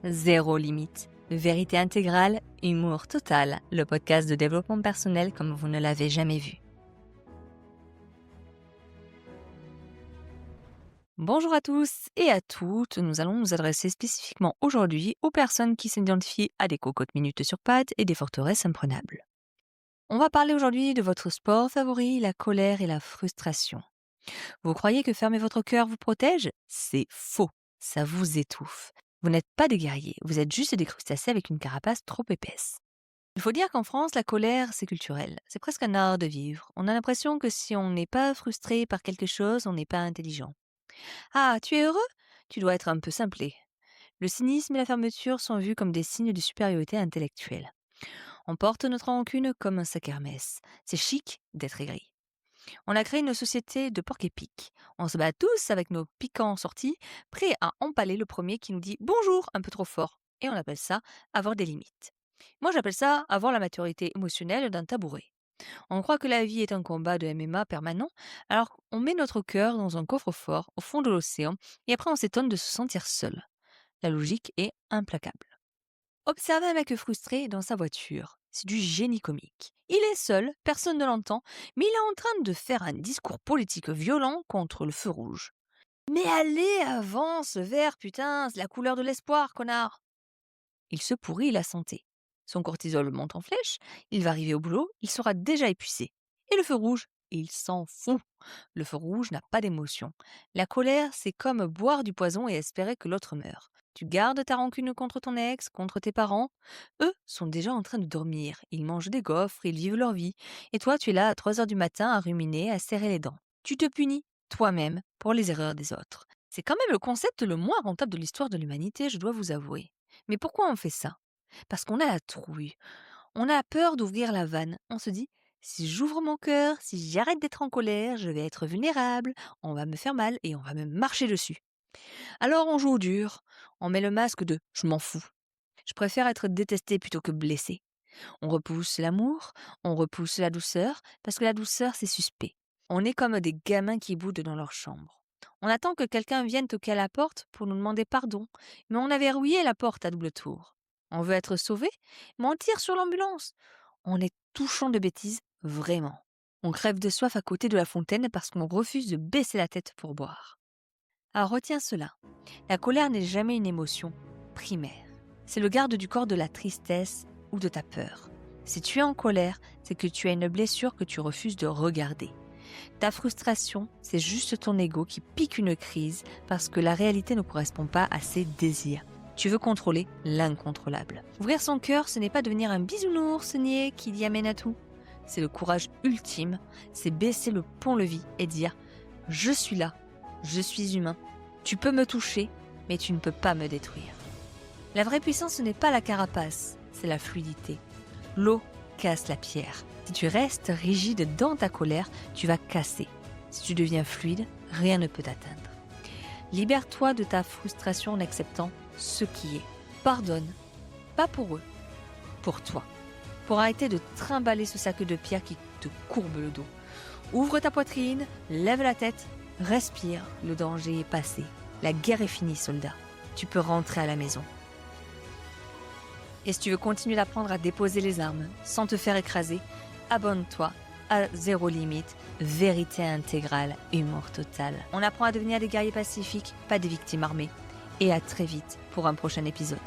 Zéro limite. Vérité intégrale, humour total. Le podcast de développement personnel comme vous ne l'avez jamais vu. Bonjour à tous et à toutes. Nous allons nous adresser spécifiquement aujourd'hui aux personnes qui s'identifient à des cocottes minutes sur pattes et des forteresses imprenables. On va parler aujourd'hui de votre sport favori, la colère et la frustration. Vous croyez que fermer votre cœur vous protège? C'est faux. Ça vous étouffe. Vous n'êtes pas des guerriers, vous êtes juste des crustacés avec une carapace trop épaisse. Il faut dire qu'en France, la colère, c'est culturel. C'est presque un art de vivre. On a l'impression que si on n'est pas frustré par quelque chose, on n'est pas intelligent. Ah, tu es heureux? Tu dois être un peu simplé. Le cynisme et la fermeture sont vus comme des signes de supériorité intellectuelle. On porte notre rancune comme un sac Hermès. C'est chic d'être aigri. On a créé une société de porc-épic. On se bat tous avec nos piquants sortis, prêts à empaler le premier qui nous dit bonjour un peu trop fort. Et on appelle ça avoir des limites. Moi, j'appelle ça avoir la maturité émotionnelle d'un tabouret. On croit que la vie est un combat de MMA permanent, alors on met notre cœur dans un coffre-fort au fond de l'océan et après on s'étonne de se sentir seul. La logique est implacable. Observez un mec frustré dans sa voiture. C'est du génie comique. Il est seul, personne ne l'entend, mais il est en train de faire un discours politique violent contre le feu rouge. Mais allez, avance, vert, putain, c'est la couleur de l'espoir, connard. Il se pourrit la santé. Son cortisol monte en flèche, il va arriver au boulot, il sera déjà épuisé. Et le feu rouge, il s'en fout. Le feu rouge n'a pas d'émotion. La colère, c'est comme boire du poison et espérer que l'autre meure. Tu gardes ta rancune contre ton ex, contre tes parents. Eux sont déjà en train de dormir. Ils mangent des gaufres, ils vivent leur vie. Et toi, tu es là à 3 heures du matin à ruminer, à serrer les dents. Tu te punis toi-même pour les erreurs des autres. C'est quand même le concept le moins rentable de l'histoire de l'humanité, je dois vous avouer. Mais pourquoi on fait ça? Parce qu'on a la trouille. On a peur d'ouvrir la vanne. On se dit, si j'ouvre mon cœur, si j'arrête d'être en colère, je vais être vulnérable, on va me faire mal et on va me marcher dessus. Alors on joue au dur, on met le masque de je m'en fous. Je préfère être détesté plutôt que blessé. On repousse l'amour, on repousse la douceur, parce que la douceur c'est suspect. On est comme des gamins qui boudent dans leur chambre. On attend que quelqu'un vienne toquer à la porte pour nous demander pardon, mais on a verrouillé la porte à double tour. On veut être sauvé, mais on tire sur l'ambulance. On est touchant de bêtises, vraiment. On crève de soif à côté de la fontaine parce qu'on refuse de baisser la tête pour boire. Alors retiens cela, la colère n'est jamais une émotion primaire. C'est le garde du corps de la tristesse ou de ta peur. Si tu es en colère, c'est que tu as une blessure que tu refuses de regarder. Ta frustration, c'est juste ton ego qui pique une crise parce que la réalité ne correspond pas à ses désirs. Tu veux contrôler l'incontrôlable. Ouvrir son cœur, ce n'est pas devenir un bisounours niais qui y amène à tout. C'est le courage ultime, c'est baisser le pont-levis et dire « Je suis là, je suis humain, tu peux me toucher, mais tu ne peux pas me détruire. » La vraie puissance, ce n'est pas la carapace, c'est la fluidité. L'eau casse la pierre. Si tu restes rigide dans ta colère, tu vas casser. Si tu deviens fluide, rien ne peut t'atteindre. Libère-toi de ta frustration en acceptant ce qui est. Pardonne, pas pour eux, pour toi. Pour arrêter de trimballer ce sac de pierre qui te courbe le dos. Ouvre ta poitrine, lève la tête, respire, le danger est passé. La guerre est finie, soldat. Tu peux rentrer à la maison. Et si tu veux continuer d'apprendre à déposer les armes sans te faire écraser, abonne-toi à Zéro Limite, vérité intégrale, humour total. On apprend à devenir des guerriers pacifiques, pas des victimes armées. Et à très vite pour un prochain épisode.